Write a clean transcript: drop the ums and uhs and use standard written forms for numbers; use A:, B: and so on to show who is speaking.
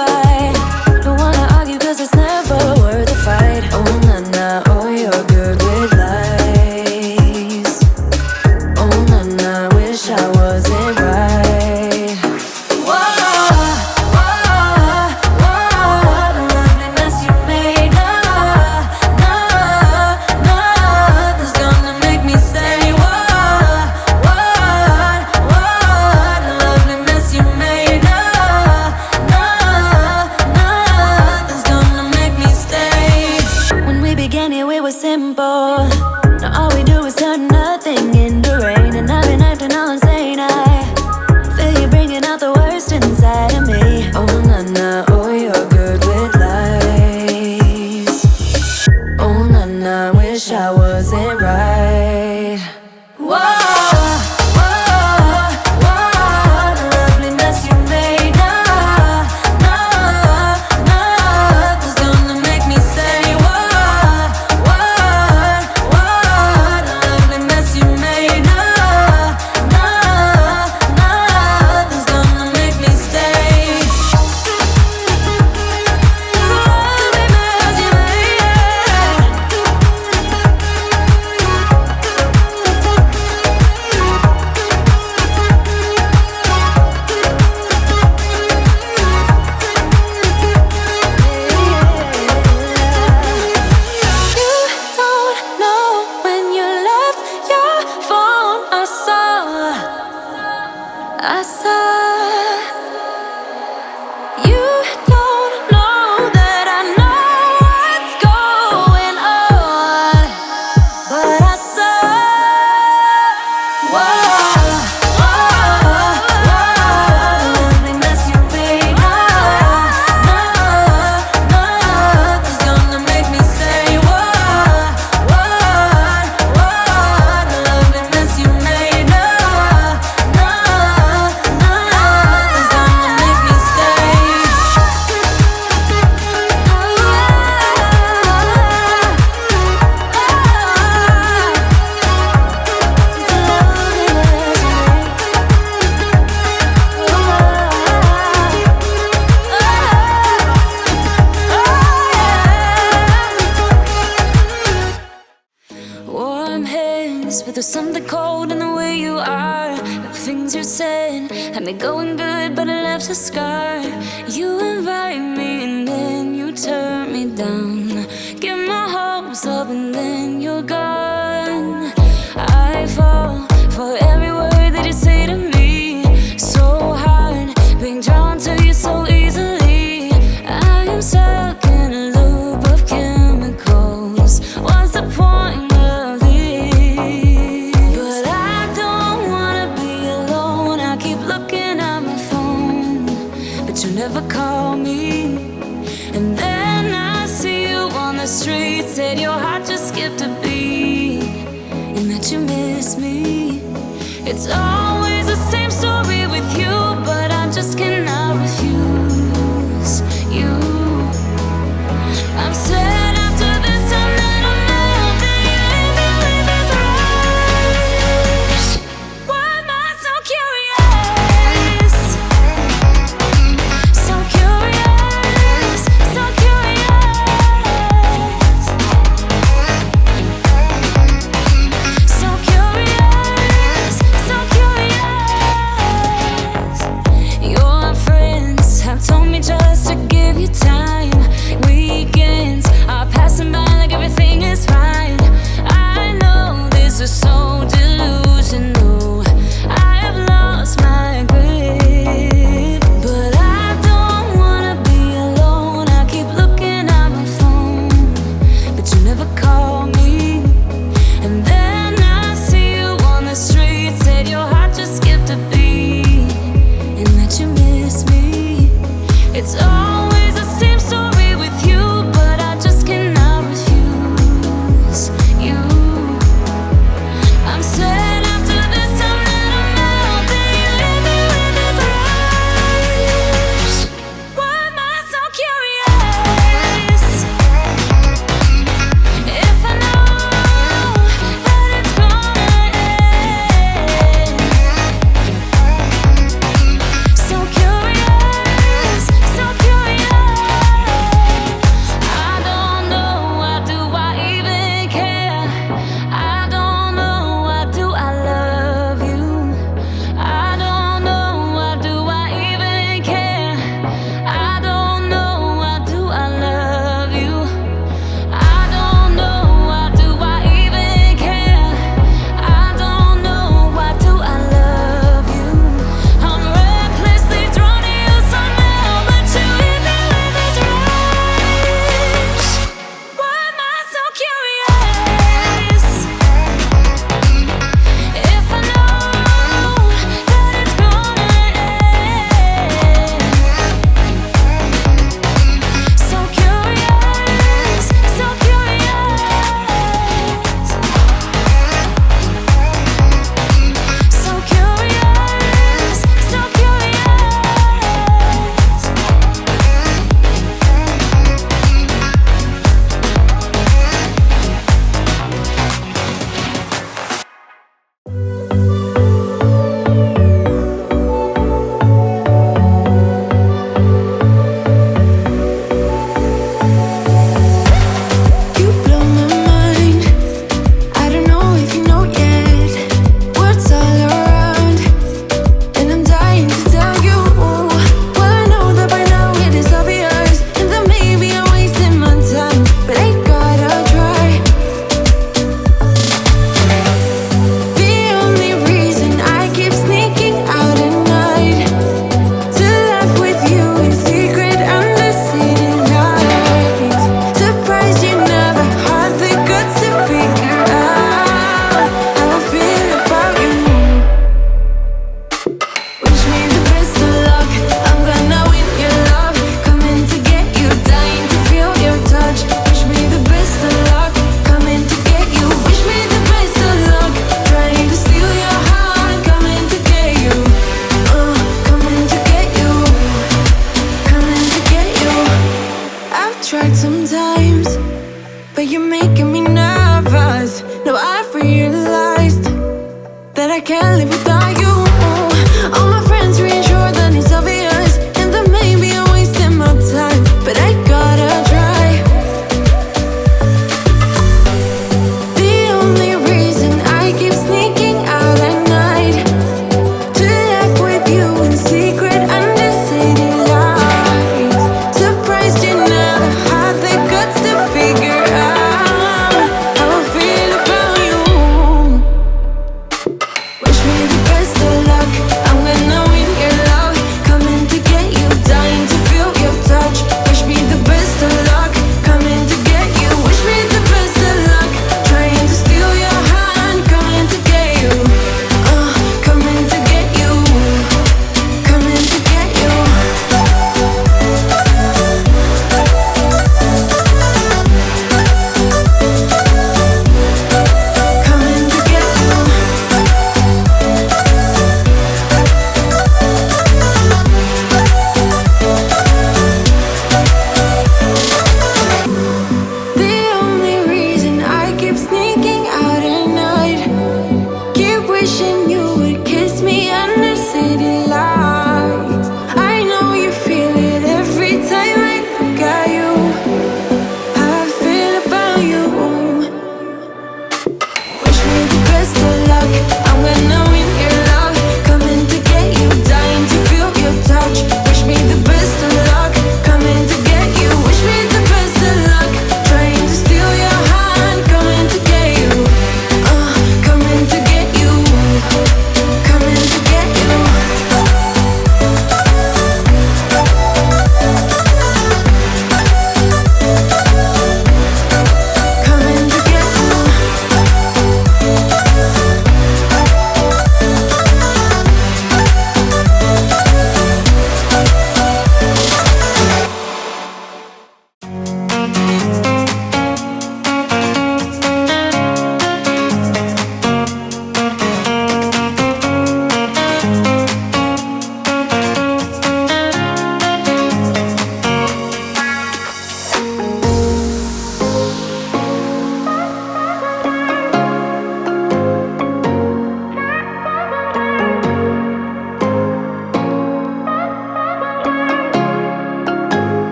A: fight. Don't wanna argue cause it's never worth a fight. Oh na na, oh you're good with lies. Oh na na, wish I wasn't right. Whoa, whoa, whoa, what a lovely mess you made. Nothing's gonna make me stay. What a lovely mess you made. Nothing's gonna make me stay. When we began here, it was simple. Now all we do is turn nothing into rain. And I've been acting all insane. I feel you bringing out the worst inside of me. Oh na na, oh you're good with lies. Oh na na, wish I wasn't right. Whoa, whoa, what a lovely mess you made. Nothing's gonna make me stay. What a lovely mess you made. Nothing's gonna make me stay. Lovely mess you You don't know when you left your phone. I saw. You don't know that I know what's going on, but I saw. Whoa, lovely mess you made. Nothing's gonna make me stay. What a lovely mess you made. Nothing's gonna make me stay. Warm hands, but there's something cold in the way you are. The things you said had me going good, but it left a scar. You invite me and then you turn me down. Get my hopes up and then you're gone. I fall for every word that you say to me. So hard, being drawn to you so easily. I am stuck in a loop of chemicals. What's the point of this? But I don't wanna be alone. I keep looking at my phone, but you never call me. And then I see you on the street. Said your heart just skipped a beat, and that you miss me. It's always the same story with you, but I just cannot refuse you. I'm sad after this time that I'm out that you believe is right. Why am I so curious? So curious, so curious. So curious, so curious. Your friends have told me just to give you time. Weekends are passing by like everything is fine. I know this is so delusional. I have lost my grip, but I don't wanna be alone. I keep looking at my phone, but you never call me. And then I see you on the street. Said your heart just skipped a beat, and that you miss me. It's always the same story with you, but I just cannot refuse you. I'm sad after this
B: but I can't live without